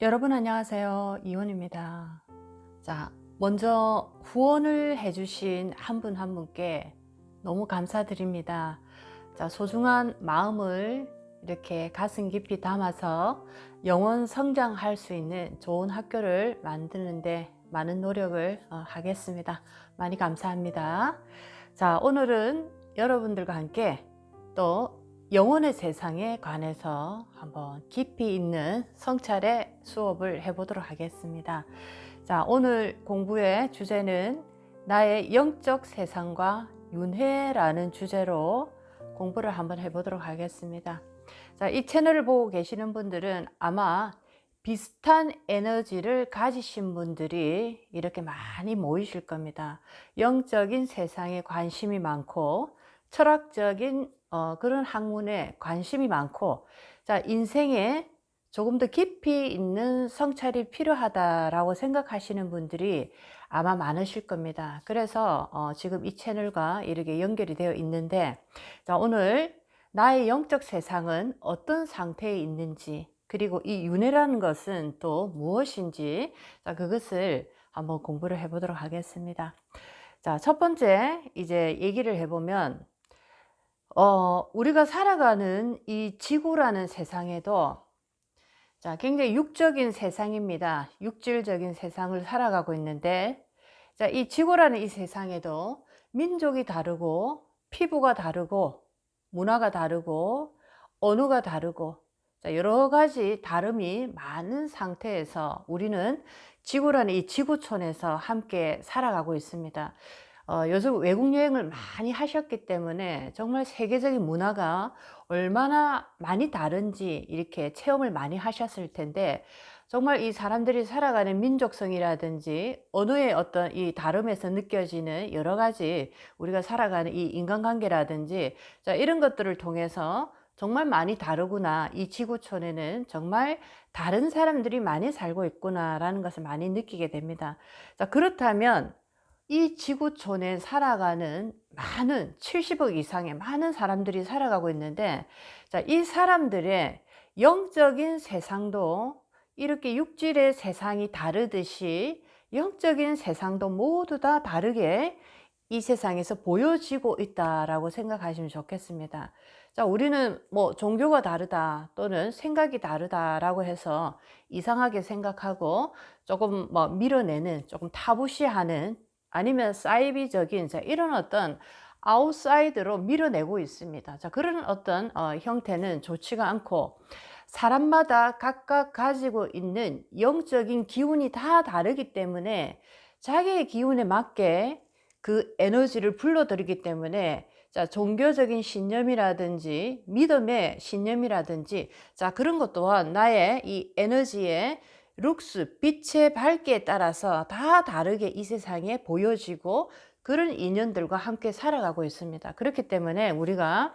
여러분 안녕하세요. 이원입니다. 자, 먼저 후원을 해주신 한 분 한 분께 너무 감사드립니다. 자, 소중한 마음을 이렇게 가슴 깊이 담아서 영원 성장할 수 있는 좋은 학교를 만드는데 많은 노력을 하겠습니다. 많이 감사합니다. 자, 오늘은 여러분들과 함께 또 영혼의 세상에 관해서 한번 깊이 있는 성찰의 수업을 해보도록 하겠습니다. 자, 오늘 공부의 주제는 나의 영적 세상과 윤회라는 주제로 공부를 한번 해보도록 하겠습니다. 자, 이 채널을 보고 계시는 분들은 아마 비슷한 에너지를 가지신 분들이 이렇게 많이 모이실 겁니다. 영적인 세상에 관심이 많고 철학적인 그런 학문에 관심이 많고, 자, 인생에 조금 더 깊이 있는 성찰이 필요하다라고 생각하시는 분들이 아마 많으실 겁니다. 그래서 지금 이 채널과 이렇게 연결이 되어 있는데, 자, 오늘 나의 영적 세상은 어떤 상태에 있는지, 그리고 이 윤회라는 것은 또 무엇인지, 자, 그것을 한번 공부를 해보도록 하겠습니다. 자, 첫 번째 이제 얘기를 해보면, 우리가 살아가는 이 지구라는 세상에도, 자, 굉장히 육적인 세상입니다. 육질적인 세상을 살아가고 있는데, 자, 이 지구라는 이 세상에도 민족이 다르고, 피부가 다르고, 문화가 다르고, 언어가 다르고, 자, 여러 가지 다름이 많은 상태에서 우리는 지구라는 이 지구촌에서 함께 살아가고 있습니다. 요즘 외국 여행을 많이 하셨기 때문에 정말 세계적인 문화가 얼마나 많이 다른지 이렇게 체험을 많이 하셨을 텐데, 정말 이 사람들이 살아가는 민족성이라든지 언어의 어떤 이 다름에서 느껴지는 여러 가지 우리가 살아가는 이 인간관계라든지, 자, 이런 것들을 통해서 정말 많이 다르구나, 이 지구촌에는 정말 다른 사람들이 많이 살고 있구나라는 것을 많이 느끼게 됩니다. 자, 그렇다면 이 지구촌에 살아가는 많은 70억 이상의 많은 사람들이 살아가고 있는데, 자, 이 사람들의 영적인 세상도 이렇게 육질의 세상이 다르듯이 영적인 세상도 모두 다 다르게 이 세상에서 보여지고 있다라고 생각하시면 좋겠습니다. 자, 우리는 뭐 종교가 다르다 또는 생각이 다르다라고 해서 이상하게 생각하고 조금 뭐 밀어내는, 조금 타부시하는, 아니면 사이비적인, 자, 이런 어떤 아웃사이드로 밀어내고 있습니다. 자, 그런 어떤 형태는 좋지가 않고, 사람마다 각각 가지고 있는 영적인 기운이 다 다르기 때문에 자기의 기운에 맞게 그 에너지를 불러들이기 때문에, 자, 종교적인 신념이라든지 믿음의 신념이라든지, 자, 그런 것 또한 나의 이 에너지의 룩스, 빛의 밝기에 따라서 다 다르게 이 세상에 보여지고 그런 인연들과 함께 살아가고 있습니다. 그렇기 때문에 우리가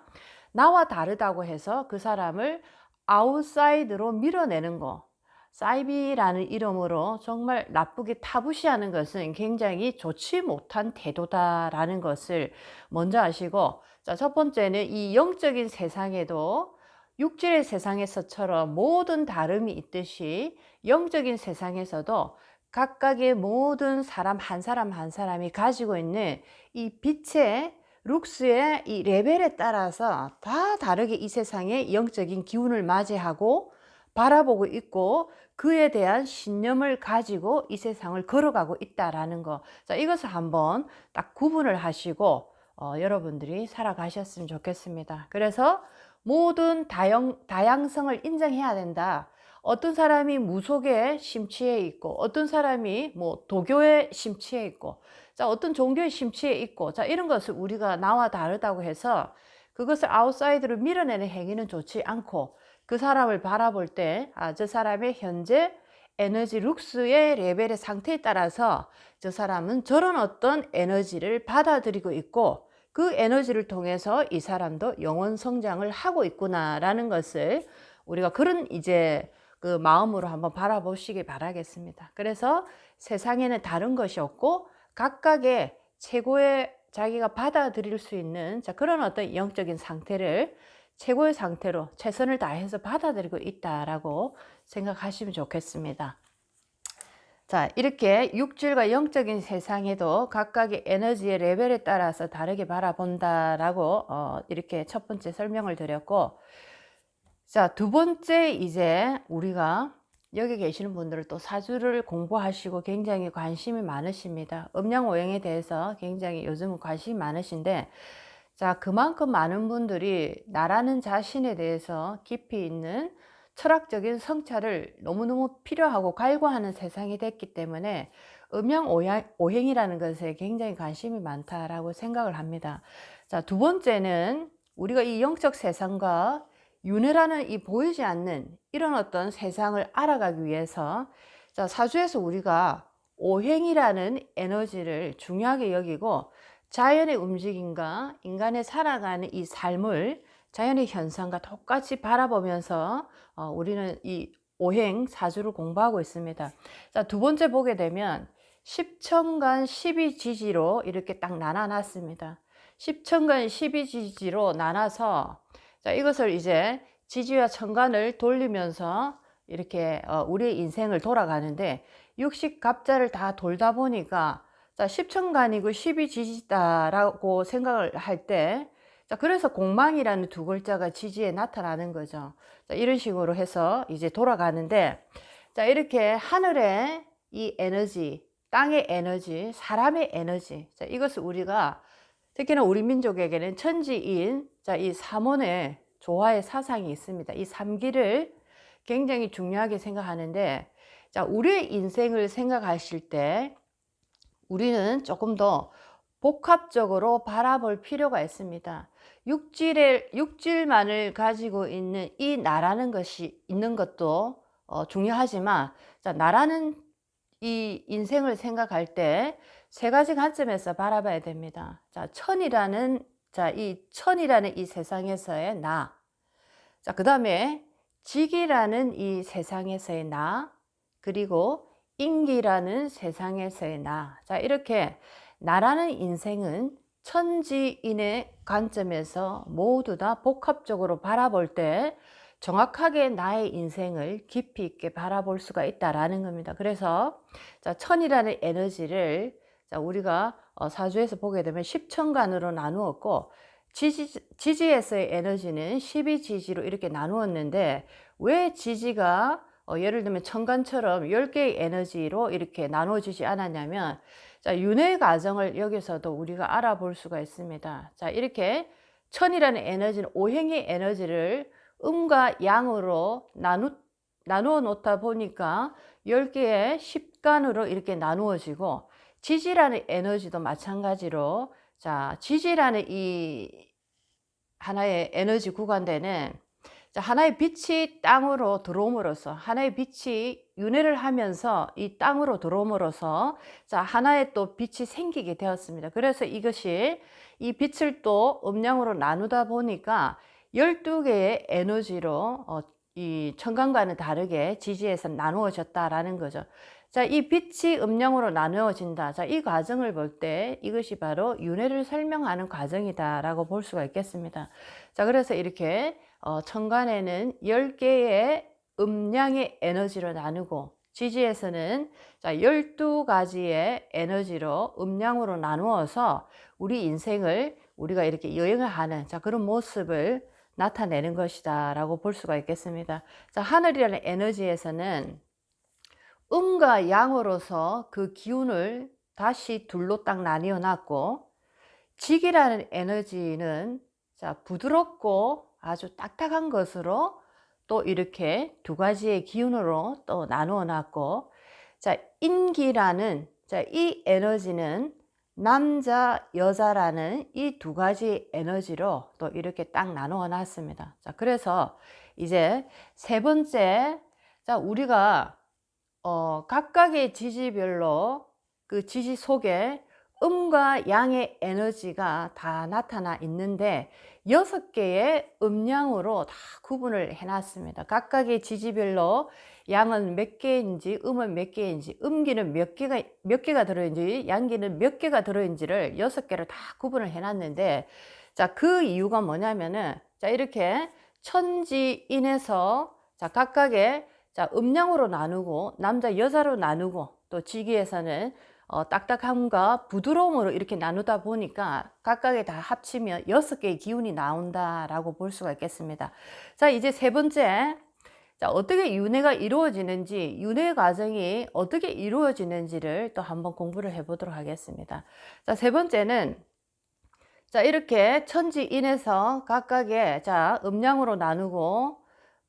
나와 다르다고 해서 그 사람을 아웃사이드로 밀어내는 거, 사이비라는 이름으로 정말 나쁘게 타부시하는 것은 굉장히 좋지 못한 태도다라는 것을 먼저 아시고, 자, 첫 번째는 이 영적인 세상에도 육질의 세상에서처럼 모든 다름이 있듯이 영적인 세상에서도 각각의 모든 사람 한 사람 한 사람이 가지고 있는 이 빛의 룩스의 이 레벨에 따라서 다 다르게 이 세상의 영적인 기운을 맞이하고 바라보고 있고, 그에 대한 신념을 가지고 이 세상을 걸어가고 있다라는 거. 자, 이것을 한번 딱 구분을 하시고 여러분들이 살아가셨으면 좋겠습니다. 그래서 모든 다양성을 인정해야 된다. 어떤 사람이 무속에 심취해 있고, 어떤 사람이 뭐 도교에 심취해 있고, 자, 어떤 종교에 심취해 있고, 자, 이런 것을 우리가 나와 다르다고 해서 그것을 아웃사이드로 밀어내는 행위는 좋지 않고, 그 사람을 바라볼 때, 저 사람의 현재 에너지 룩스의 레벨의 상태에 따라서 저 사람은 저런 어떤 에너지를 받아들이고 있고, 그 에너지를 통해서 이 사람도 영혼 성장을 하고 있구나라는 것을 우리가 그런 이제 그 마음으로 한번 바라보시기 바라겠습니다. 그래서 세상에는 다른 것이 없고 각각의 최고의 자기가 받아들일 수 있는, 자, 그런 어떤 영적인 상태를 최고의 상태로 최선을 다해서 받아들이고 있다라고 생각하시면 좋겠습니다. 자, 이렇게 육질과 영적인 세상에도 각각의 에너지의 레벨에 따라서 다르게 바라본다라고 이렇게 첫 번째 설명을 드렸고, 자, 두 번째 이제 우리가 여기 계시는 분들은 또 사주를 공부하시고 굉장히 관심이 많으십니다. 음양오행에 대해서 굉장히 요즘은 관심이 많으신데, 자, 그만큼 많은 분들이 나라는 자신에 대해서 깊이 있는 철학적인 성찰을 너무너무 필요하고 갈구하는 세상이 됐기 때문에 음양오행이라는 것에 굉장히 관심이 많다라고 생각을 합니다. 자, 두 번째는 우리가 이 영적 세상과 윤회라는 이 보이지 않는 이런 어떤 세상을 알아가기 위해서, 자, 사주에서 우리가 오행이라는 에너지를 중요하게 여기고 자연의 움직임과 인간의 살아가는 이 삶을 자연의 현상과 똑같이 바라보면서 우리는 이 오행 사주를 공부하고 있습니다. 자, 두 번째 보게 되면 십천간 12지지로 이렇게 딱 나눠놨습니다. 십천간 12지지로 나눠서, 자, 이것을 이제 지지와 천간을 돌리면서 이렇게 우리의 인생을 돌아가는데, 육식갑자를 다 돌다 보니까, 자, 십천간이고 12지지다라고 생각을 할 때, 자, 그래서 공망이라는 두 글자가 지지에 나타나는 거죠. 자, 이런 식으로 해서 이제 돌아가는데, 자, 이렇게 하늘의 이 에너지, 땅의 에너지, 사람의 에너지, 자, 이것을 우리가 특히나 우리 민족에게는 천지인, 자, 이 삼원의 조화의 사상이 있습니다. 이 삼기를 굉장히 중요하게 생각하는데, 자, 우리의 인생을 생각하실 때 우리는 조금 더 복합적으로 바라볼 필요가 있습니다. 육질만을 가지고 있는 이 나라는 것이 있는 것도 중요하지만, 자, 나라는 이 인생을 생각할 때 세 가지 관점에서 바라봐야 됩니다. 자, 이 천이라는 이 세상에서의 나. 자, 그 다음에 직이라는 이 세상에서의 나. 그리고 인기라는 세상에서의 나. 자, 이렇게 나라는 인생은 천지인의 관점에서 모두 다 복합적으로 바라볼 때 정확하게 나의 인생을 깊이 있게 바라볼 수가 있다라는 겁니다. 그래서 자, 천이라는 에너지를, 자, 우리가 사주에서 보게 되면 십천간으로 나누었고, 지지에서의 에너지는 12지지로 이렇게 나누었는데, 왜 지지가 예를 들면 천간처럼 10개의 에너지로 이렇게 나누어지지 않았냐면, 자, 윤회 과정을 여기서도 우리가 알아볼 수가 있습니다. 자, 이렇게 천이라는 에너지는 오행의 에너지를 음과 양으로 나누어 놓다 보니까 10개의 십간으로 이렇게 나누어지고, 지지라는 에너지도 마찬가지로, 자, 지지라는 이 하나의 에너지 구간대는, 자, 하나의 빛이 땅으로 들어옴으로써, 하나의 빛이 윤회를 하면서 이 땅으로 들어옴으로써, 자, 하나의 또 빛이 생기게 되었습니다. 그래서 이것이 이 빛을 또 음양으로 나누다 보니까 12개의 에너지로 이 천간과는 다르게 지지에서 나누어졌다라는 거죠. 자, 이 빛이 음양으로 나누어진다. 자, 이 과정을 볼 때 이것이 바로 윤회를 설명하는 과정이다라고 볼 수가 있겠습니다. 자, 그래서 이렇게 천간에는 10개의 음양의 에너지로 나누고, 지지에서는 자, 12가지의 에너지로 음양으로 나누어서 우리 인생을 우리가 이렇게 여행을 하는, 자, 그런 모습을 나타내는 것이다 라고 볼 수가 있겠습니다. 자, 하늘이라는 에너지에서는 음과 양으로서 그 기운을 다시 둘로 딱 나뉘어 놨고, 직이라는 에너지는, 자, 부드럽고 아주 딱딱한 것으로 또 이렇게 두 가지의 기운으로 또 나누어 놨고, 자, 인기라는, 자, 이 에너지는 남자, 여자라는 이 두 가지 에너지로 또 이렇게 딱 나누어 놨습니다. 자, 그래서 이제 세 번째, 자, 우리가 각각의 지지별로 그 지지 속에 음과 양의 에너지가 다 나타나 있는데 6개의 음양으로 다 구분을 해놨습니다. 각각의 지지별로 양은 몇 개인지, 음은 몇 개인지, 음기는 몇 개가 들어있는지, 양기는 몇 개가 들어있는지를 6개를 다 구분을 해놨는데, 자, 그 이유가 뭐냐면은, 자, 이렇게 천지인에서, 자, 각각의, 자, 음양으로 나누고 남자 여자로 나누고 또 지기에서는 딱딱함과 부드러움으로 이렇게 나누다 보니까 각각에 다 합치면 6개의 기운이 나온다라고 볼 수가 있겠습니다. 자, 이제 세 번째. 자, 어떻게 윤회가 이루어지는지, 윤회 과정이 어떻게 이루어지는지를 또 한번 공부를 해보도록 하겠습니다. 자, 세 번째는 자, 이렇게 천지인에서 각각의 자, 음양으로 나누고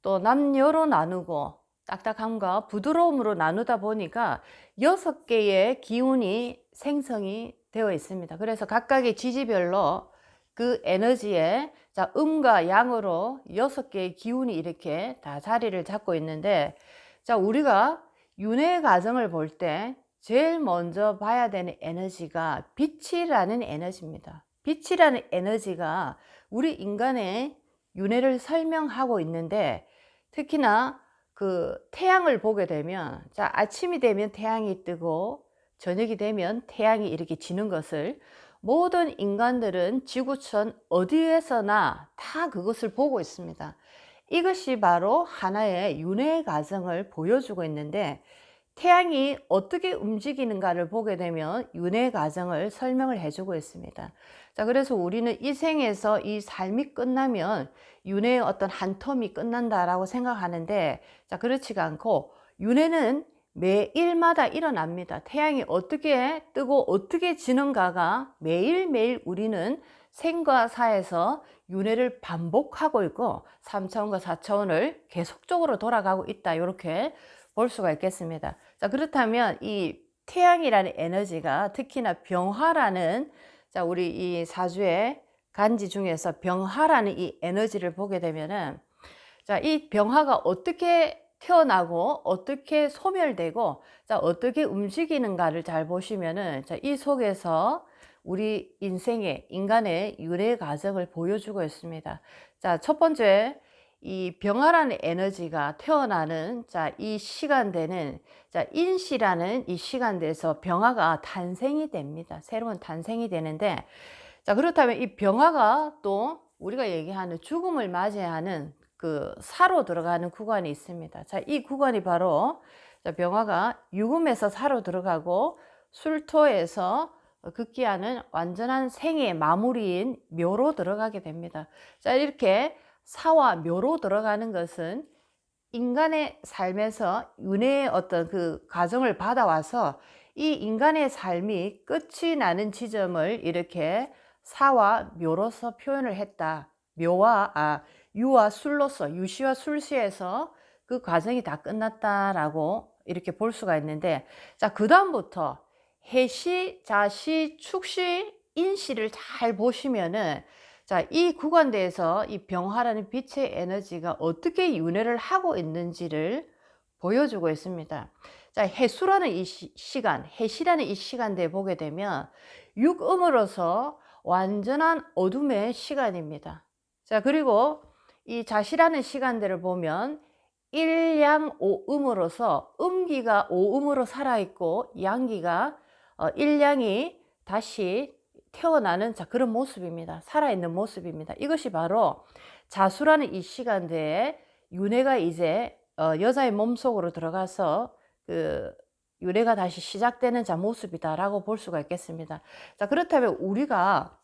또 남녀로 나누고 딱딱함과 부드러움으로 나누다 보니까 6개의 기운이 생성이 되어 있습니다. 그래서 각각의 지지별로 그 에너지에 자, 음과 양으로 6개의 기운이 이렇게 다 자리를 잡고 있는데, 자, 우리가 윤회 과정을 볼 때 제일 먼저 봐야 되는 에너지가 빛이라는 에너지입니다. 빛이라는 에너지가 우리 인간의 윤회를 설명하고 있는데, 특히나 그 태양을 보게 되면, 자, 아침이 되면 태양이 뜨고 저녁이 되면 태양이 이렇게 지는 것을 모든 인간들은 지구촌 어디에서나 다 그것을 보고 있습니다. 이것이 바로 하나의 윤회 과정을 보여주고 있는데, 태양이 어떻게 움직이는가를 보게 되면 윤회 과정을 설명을 해주고 있습니다. 자, 그래서 우리는 이 생에서 이 삶이 끝나면 윤회의 어떤 한 텀이 끝난다라고 생각하는데, 자, 그렇지가 않고 윤회는 매일마다 일어납니다. 태양이 어떻게 뜨고 어떻게 지는가가 매일매일 우리는 생과 사에서 윤회를 반복하고 있고 3차원과 4차원을 계속적으로 돌아가고 있다, 이렇게 볼 수가 있겠습니다. 자, 그렇다면 이 태양이라는 에너지가 특히나 병화라는, 자, 우리 이 사주의 간지 중에서 병화라는 이 에너지를 보게 되면은, 자, 이 병화가 어떻게 태어나고 어떻게 소멸되고 자, 어떻게 움직이는가를 잘 보시면은, 자, 이 속에서 우리 인생의 인간의 윤회 과정을 보여주고 있습니다. 자, 첫 번째, 이 병화라는 에너지가 태어나는 자, 이 시간대는 자, 인시라는 이 시간대에서 병화가 탄생이 됩니다. 새로운 탄생이 되는데, 자, 그렇다면 이 병화가 또 우리가 얘기하는 죽음을 맞이하는 그 사로 들어가는 구간이 있습니다. 자, 이 구간이 바로 자, 병화가 유금에서 사로 들어가고 술토에서 극기하는 완전한 생의 마무리인 묘로 들어가게 됩니다. 자, 이렇게 사와 묘로 들어가는 것은 인간의 삶에서 윤회의 어떤 그 과정을 받아와서 이 인간의 삶이 끝이 나는 지점을 이렇게 사와 묘로서 표현을 했다. 묘와 유와 술로서, 유시와 술시에서 그 과정이 다 끝났다라고 이렇게 볼 수가 있는데, 자, 그 다음부터 해시, 자시, 축시, 인시를 잘 보시면은, 자, 이 구간대에서 이 병화라는 빛의 에너지가 어떻게 윤회를 하고 있는지를 보여주고 있습니다. 자, 해수라는 이 시간, 해시라는 이 시간대에 보게 되면 육음으로서 완전한 어둠의 시간입니다. 자, 그리고 이 자시라는 시간대를 보면 일양오음으로서 음기가 오음으로 살아있고 양기가 일양이 다시 태어나는 자, 그런 모습입니다. 살아있는 모습입니다. 이것이 바로 자수라는 이 시간대에 윤회가 이제 여자의 몸속으로 들어가서 그 윤회가 다시 시작되는 자 모습이다라고 볼 수가 있겠습니다. 자, 그렇다면 우리가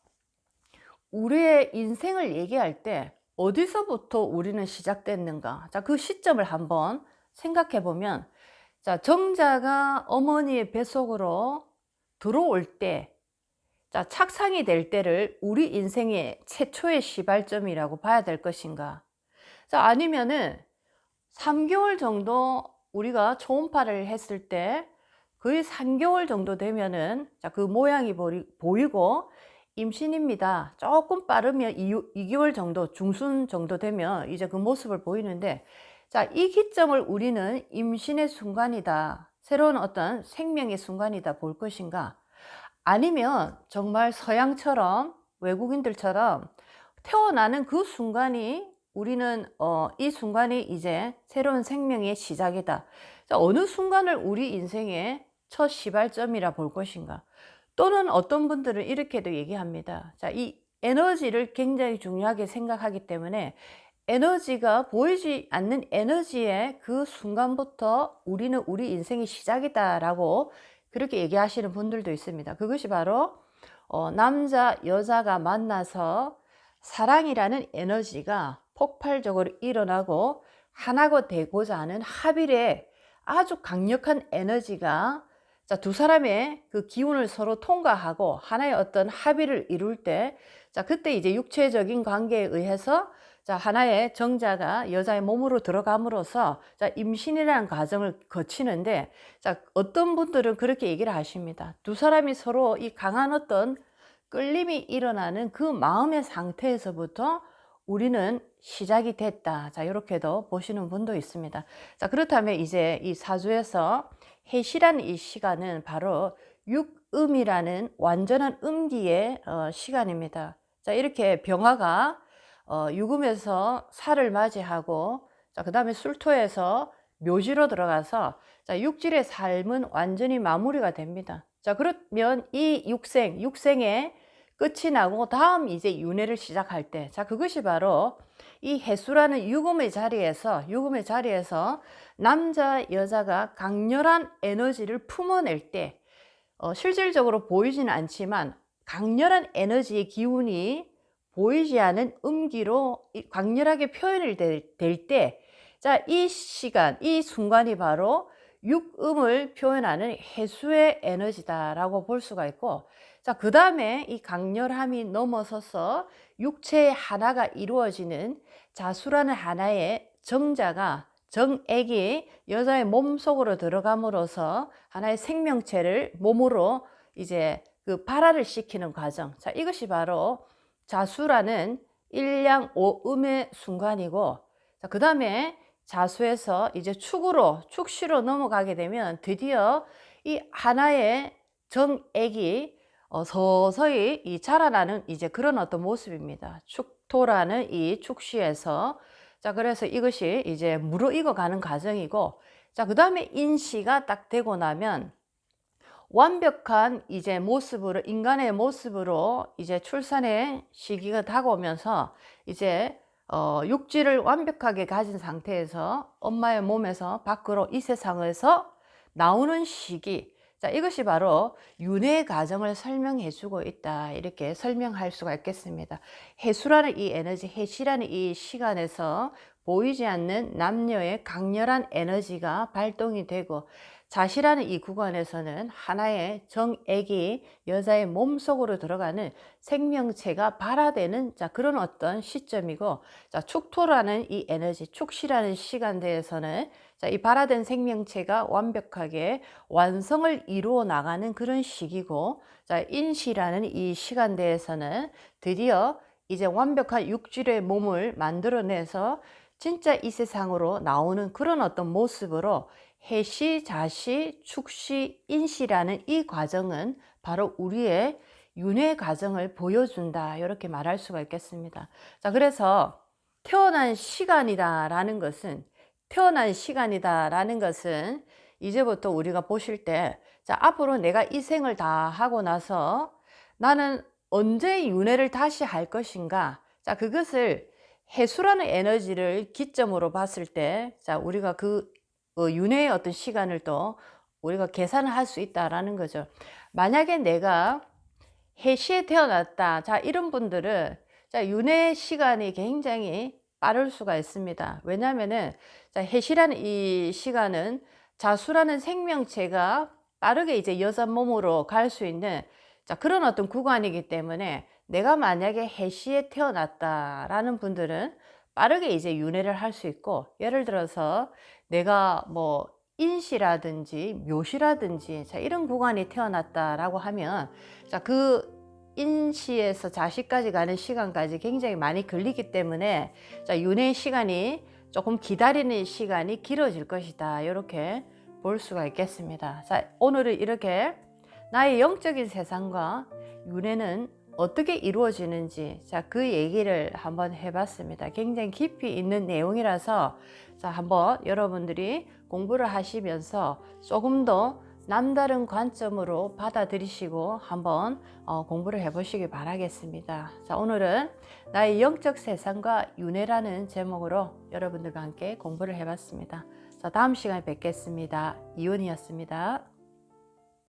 우리의 인생을 얘기할 때 어디서부터 우리는 시작됐는가? 자, 그 시점을 한번 생각해 보면, 자, 정자가 어머니의 뱃속으로 들어올 때, 자, 착상이 될 때를 우리 인생의 최초의 시발점이라고 봐야 될 것인가? 자, 아니면은 3개월 정도 우리가 초음파를 했을 때 거의 3개월 정도 되면은 자, 그 모양이 보이고 임신입니다. 조금 빠르면 2개월 정도, 중순 정도 되면 이제 그 모습을 보이는데, 자, 이 기점을 우리는 임신의 순간이다, 새로운 어떤 생명의 순간이다 볼 것인가? 아니면 정말 서양처럼 외국인들처럼 태어나는 그 순간이 우리는 이 순간이 이제 새로운 생명의 시작이다. 자, 어느 순간을 우리 인생의 첫 시발점이라 볼 것인가? 또는 어떤 분들은 이렇게도 얘기합니다. 자, 이 에너지를 굉장히 중요하게 생각하기 때문에 에너지가 보이지 않는 에너지의 그 순간부터 우리는 우리 인생이 시작이다라고 그렇게 얘기하시는 분들도 있습니다. 그것이 바로 남자 여자가 만나서 사랑이라는 에너지가 폭발적으로 일어나고 하나가 되고자 하는 합일의 아주 강력한 에너지가, 자, 두 사람의 그 기운을 서로 통과하고 하나의 어떤 합의를 이룰 때, 자, 그때 이제 육체적인 관계에 의해서, 자, 하나의 정자가 여자의 몸으로 들어감으로써, 자, 임신이라는 과정을 거치는데, 자, 어떤 분들은 그렇게 얘기를 하십니다. 두 사람이 서로 이 강한 어떤 끌림이 일어나는 그 마음의 상태에서부터 우리는 시작이 됐다. 자, 이렇게도 보시는 분도 있습니다. 자, 그렇다면 이제 이 사주에서 해시라는 이 시간은 바로 육음이라는 완전한 음기의 시간입니다. 자, 이렇게 병화가 육음에서 살을 맞이하고, 자, 그 다음에 술토에서 묘지로 들어가서, 자, 육질의 삶은 완전히 마무리가 됩니다. 자, 그러면 이 육생의 끝이 나고 다음 이제 윤회를 시작할 때, 자, 그것이 바로 이 해수라는 육음의 자리에서 남자 여자가 강렬한 에너지를 품어낼 때, 실질적으로 보이지는 않지만 강렬한 에너지의 기운이 보이지 않은 음기로 강렬하게 표현이 될 때, 자, 이 시간, 이 순간이 바로 육음을 표현하는 해수의 에너지다라고 볼 수가 있고, 자, 그 다음에 이 강렬함이 넘어서서 육체의 하나가 이루어지는 자수라는 하나의 정액이 여자의 몸속으로 들어감으로써 하나의 생명체를 몸으로 이제 그 발화를 시키는 과정. 자, 이것이 바로 자수라는 일양오음의 순간이고, 자, 그 다음에 자수에서 이제 축시로 넘어가게 되면 드디어 이 하나의 정액이 서서히 이 자라나는 이제 그런 어떤 모습입니다. 축토라는 이 축시에서, 자, 그래서 이것이 이제 무르익어 가는 과정이고, 자, 그 다음에 인시가 딱 되고 나면 완벽한 이제 모습으로, 인간의 모습으로 이제 출산의 시기가 다가오면서 이제 육질을 완벽하게 가진 상태에서 엄마의 몸에서 밖으로 이 세상에서 나오는 시기, 자, 이것이 바로 윤회의 과정을 설명해 주고 있다, 이렇게 설명할 수가 있겠습니다. 해수라는 이 에너지, 해시라는 이 시간에서 보이지 않는 남녀의 강렬한 에너지가 발동이 되고, 자시라는 이 구간에서는 하나의 정액이 여자의 몸속으로 들어가는 생명체가 발화되는, 자, 그런 어떤 시점이고, 자, 축토라는 이 에너지, 축시라는 시간대에서는, 자, 이 발화된 생명체가 완벽하게 완성을 이루어 나가는 그런 시기고, 자, 인시라는 이 시간대에서는 드디어 이제 완벽한 육질의 몸을 만들어내서 진짜 이 세상으로 나오는 그런 어떤 모습으로 해시, 자시, 축시, 인시라는 이 과정은 바로 우리의 윤회 과정을 보여준다, 이렇게 말할 수가 있겠습니다. 자, 그래서 태어난 시간이다라는 것은 이제부터 우리가 보실 때, 자, 앞으로 내가 이 생을 다 하고 나서 나는 언제 윤회를 다시 할 것인가, 자, 그것을 해수라는 에너지를 기점으로 봤을 때, 자, 우리가 그 윤회의 어떤 시간을 또 우리가 계산을 할 수 있다라는 거죠. 만약에 내가 해시에 태어났다, 자, 이런 분들은, 자, 윤회 시간이 굉장히 빠를 수가 있습니다. 왜냐하면은, 자, 해시라는 이 시간은 자수라는 생명체가 빠르게 이제 여자 몸으로 갈 수 있는, 자, 그런 어떤 구간이기 때문에 내가 만약에 해시에 태어났다라는 분들은 빠르게 이제 윤회를 할 수 있고, 예를 들어서 내가 뭐 인시라든지 묘시라든지, 자, 이런 구간이 태어났다라고 하면, 자, 그 인시에서 자시까지 가는 시간까지 굉장히 많이 걸리기 때문에, 자, 윤회 시간이 조금 기다리는 시간이 길어질 것이다, 이렇게 볼 수가 있겠습니다. 자, 오늘은 이렇게 나의 영적인 세상과 윤회는 어떻게 이루어지는지, 자, 그 얘기를 한번 해봤습니다. 굉장히 깊이 있는 내용이라서, 자, 한번 여러분들이 공부를 하시면서 조금 더 남다른 관점으로 받아들이시고 한번 공부를 해보시기 바라겠습니다. 자, 오늘은 나의 영적 세상과 윤회라는 제목으로 여러분들과 함께 공부를 해봤습니다. 자, 다음 시간에 뵙겠습니다. 이은이었습니다.